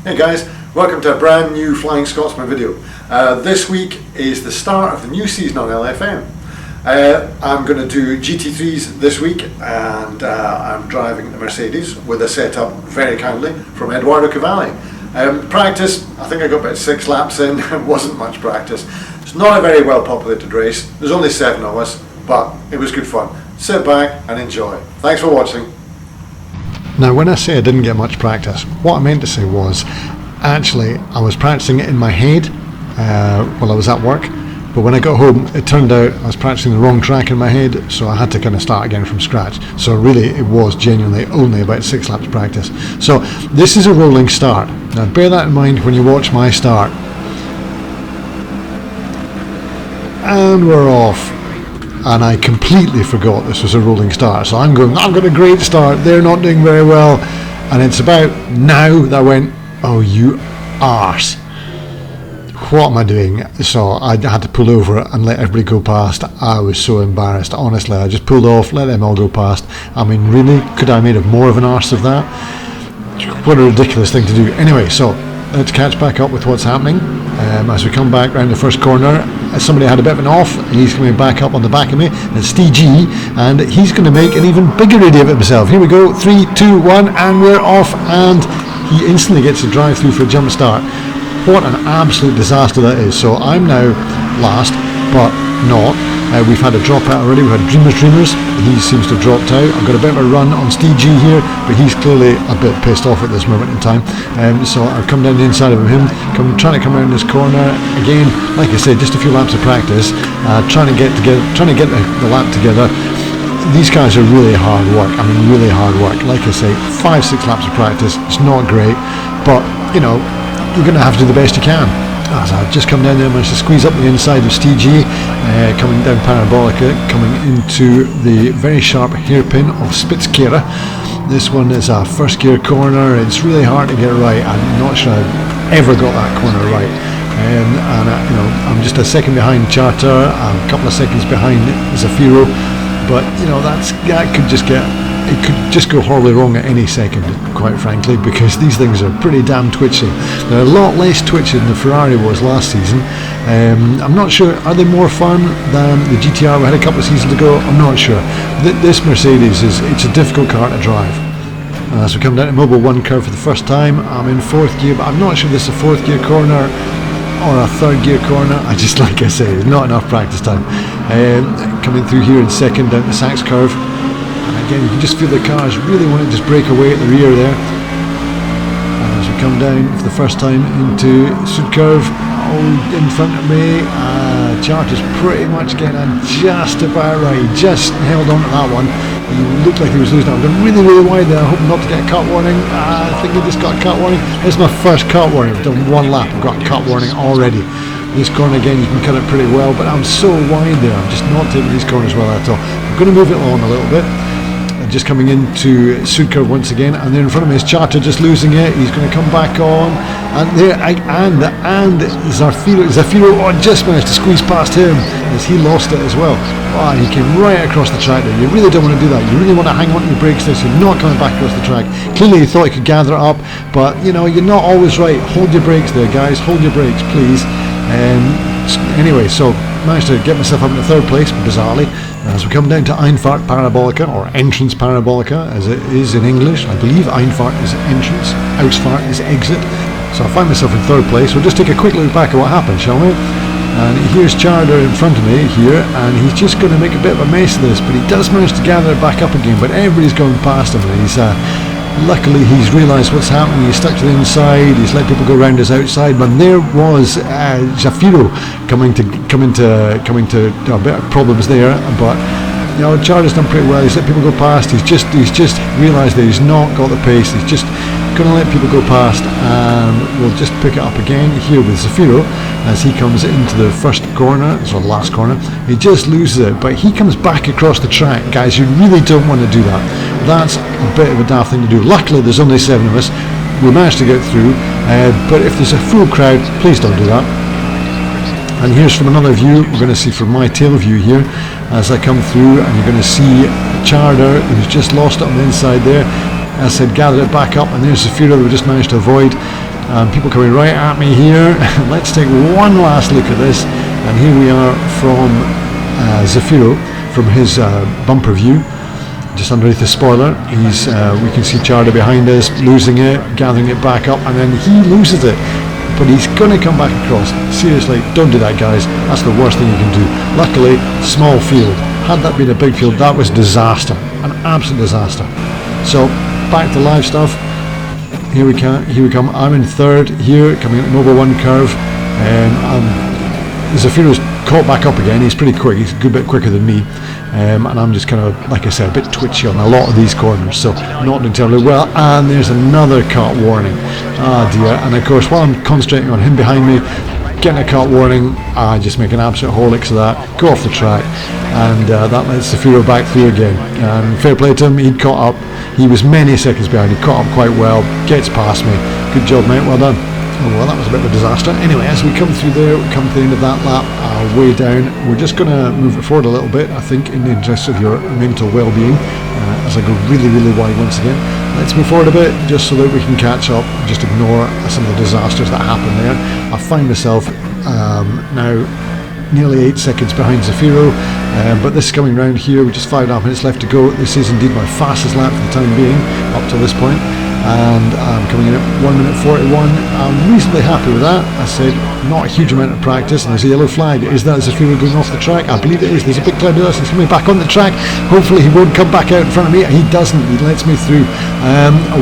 Hey guys, welcome to a brand new Flying Scotsman video. This week is the start of the new season on LFM. I'm going to do GT3s this week, and I'm driving the Mercedes with a setup very kindly from Eduardo Cavalli. Practice, I think I got about 6 laps in. It wasn't much practice. It's not a very well populated race. There's only 7 of us, but it was good fun. Sit back and enjoy. Thanks for watching. Now, when I say I didn't get much practice, what I meant to say was, actually, I was practicing it in my head while I was at work, but when I got home, it turned out I was practicing the wrong track in my head, so I had to kind of start again from scratch. So really, it was genuinely only about 6 laps practice. So this is a rolling start. Now, bear that in mind when you watch my start. And we're off. And I completely forgot this was a rolling start. So I've got a great start, they're not doing very well. And it's about now that I went, oh you arse, what am I doing? So I had to pull over and let everybody go past. I was so embarrassed, honestly. I just pulled off, let them all go past. I mean, really, could I have made more of an arse of that? What a ridiculous thing to do. Anyway, so let's catch back up with what's happening. As we come back round the first corner, somebody had a bit of an off, he's coming back up on the back of me, and it's TG, and he's going to make an even bigger idiot of himself. Here we go, 3, 2, 1, and we're off, and he instantly gets a drive through for a jump start. What an absolute disaster that is. So I'm now last, but not. We've had a drop out already. We've had Dreamers. He seems to have dropped out. I've got a bit of a run on Steve G here, but he's clearly a bit pissed off at this moment in time. So I've come down the inside of him, trying to come around this corner again. Like I said, just a few laps of practice, trying to get the lap together. These guys are really hard work. I mean, really hard work. Like I say, 5-6 laps of practice. It's not great, but you know, you're going to have to do the best you can. As I've just come down there, managed to squeeze up the inside of Steve G, coming down Parabolica, coming into the very sharp hairpin of Spitzkehre. This one is a first gear corner. It's really hard to get right. I'm not sure I've ever got that corner right. You know, I'm just a second behind Charter, a couple of seconds behind Zafiro, but you know, that could just get. It could just go horribly wrong at any second, quite frankly, because these things are pretty damn twitchy. They're a lot less twitchy than the Ferrari was last season. I'm not sure, are they more fun than the GTR we had a couple of seasons ago? I'm not sure. This Mercedes, it's a difficult car to drive. As we come down to Mobile 1 curve for the first time, I'm in 4th gear, but I'm not sure this is a 4th gear corner or a 3rd gear corner. I just, like I say, there's not enough practice time. Coming through here in 2nd down the Sachs curve. Again, you can just feel the cars really want to just break away at the rear there. And as we come down for the first time into Sud Curve, in front of me, Charter's pretty much getting on just about right. He just held on to that one. He looked like he was losing it. I'm going really, really wide there. I hope not to get a cut warning. I think he just got a cut warning. This is my first cut warning. I've done 1 lap. I've got a cut warning already. This corner again, you can cut it pretty well, but I'm so wide there. I'm just not taking these corners well at all. I'm going to move it along a little bit. Just coming into Sud Curve once again, and there in front of me is Charter just losing it. He's going to come back on, and there and Zafiro just managed to squeeze past him as he lost it as well. Oh, he came right across the track there. You really don't want to do that. You really want to hang on to your brakes there so you're not coming back across the track. Clearly he thought he could gather it up, but you know, you're not always right. Hold your brakes there, guys. Hold your brakes, please. Anyway, so managed to get myself up into 3rd place, bizarrely. As we come down to Einfahrt Parabolica, or Entrance Parabolica as it is in English. I believe Einfahrt is entrance, Ausfahrt is exit. So I find myself in 3rd place. We'll just take a quick look back at what happened, shall we? And here's Charter in front of me here, and he's just going to make a bit of a mess of this, but he does manage to gather it back up again, but everybody's going past him, and he's luckily he's realised what's happening. He's stuck to the inside. He's let people go round his outside. But there was Zafiro coming to a bit of problems there. But you know, Charlie's done pretty well. He's let people go past. He's just realised that he's not got the pace. He's just going to let people go past, and we'll just pick it up again here with Zafiro as he comes into the first corner, so the last corner. He just loses it, but he comes back across the track. Guys, you really don't want to do that. That's a bit of a daft thing to do. Luckily there's only 7 of us. We managed to get through, but if there's a full crowd, please don't do that. And here's from another view, we're going to see from my tail view here as I come through, and you're going to see Charter, who's just lost it on the inside there. As I said, gather it back up, and there's Zafiro that we just managed to avoid. and people coming right at me here. Let's take one last look at this, and here we are from Zafiro, from his bumper view, just underneath the spoiler. We can see Charlie behind us, losing it, gathering it back up, and then he loses it. But he's going to come back across. Seriously, don't do that, guys. That's the worst thing you can do. Luckily, small field. Had that been a big field, that was disaster. An absolute disaster. So, back to live stuff. Here we come. I'm in third here, coming up Mobile 1 curve. Zafiro's caught back up again. He's pretty quick. He's a good bit quicker than me. And I'm just kind of, like I said, a bit twitchy on a lot of these corners, so not doing terribly well. And there's another cut warning. Ah dear. And of course, while I'm concentrating on him behind me, getting a cut warning, I just make an absolute holics of that, go off the track, and that lets Zafiro back through again. And fair play to him, he'd caught up. He was many seconds behind. He caught up quite well, gets past me. Good job, mate, well done. Oh, well, that was a bit of a disaster. Anyway, as we come through there, we come to the end of that lap, way down. We're just going to move it forward a little bit, I think, in the interest of your mental well-being, as I go really, really wide once again. Let's move forward a bit, just so that we can catch up, just ignore some of the disasters that happened there. I find myself now nearly 8 seconds behind Zafiro, but this is coming round here with just 5.5 minutes left to go. This is indeed my fastest lap for the time being, up to this point. And I'm coming in at 1 minute 41. I'm reasonably happy with that. I said not a huge amount of practice, and there's a yellow flag. Is that Zafiro going off the track? I believe it is. There's a big cloud of dust. He's coming back on the track. Hopefully he won't come back out in front of me. He doesn't. He lets me through.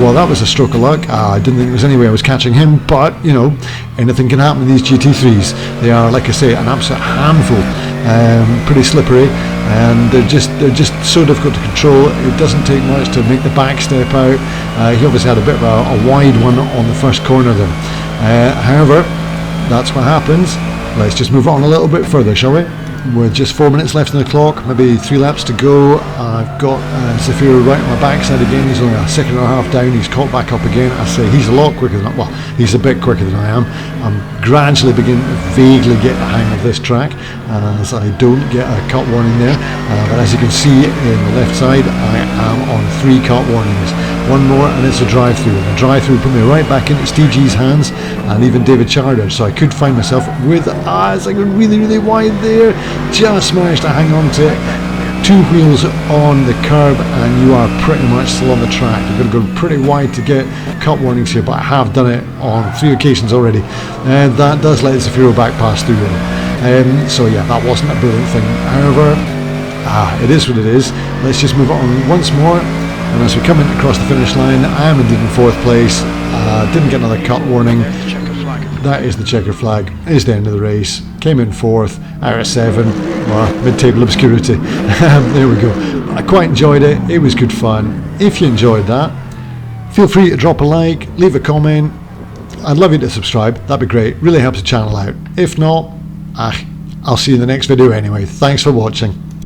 Well, that was a stroke of luck. I didn't think there was any way I was catching him, but you know, anything can happen with these GT3s. They are, like I say, an absolute handful. Pretty slippery, and they're just so difficult to control. It doesn't take much to make the back step out. He obviously had a bit of a wide one on the first corner there. However, that's what happens. Let's just move on a little bit further, shall we? With just 4 minutes left on the clock, maybe 3 laps to go. I've got Zafiro right on my backside again. He's only a second and a half down. He's caught back up again. I say he's a lot quicker than he's a bit quicker than I am. I'm gradually beginning to vaguely get the hang of this track, as I don't get a cut warning there. But as you can see in the left side, I am on 3 cut warnings. One more and it's a drive-through. And the drive-through put me right back into Steve G's hands, and even David Charter. So I could find myself with it's like really, really wide there. Just managed to hang on to 2 wheels on the curb, and you are pretty much still on the track. You've got to go pretty wide to get cut warnings here, but I have done it on 3 occasions already, and that does let Zafiro back pass through there. So yeah, that wasn't a brilliant thing. However, it is what it is. Let's just move on once more. And as we come in across the finish line, I am indeed in 4th place. Didn't get another cut warning. That is the checker flag. It is the end of the race. Came in 4th out of 7. Mid-table obscurity. There we go. I quite enjoyed it. It was good fun. If you enjoyed that, feel free to drop a like, leave a comment. I'd love you to subscribe. That'd be great. Really helps the channel out. If not, I'll see you in the next video anyway. Thanks for watching.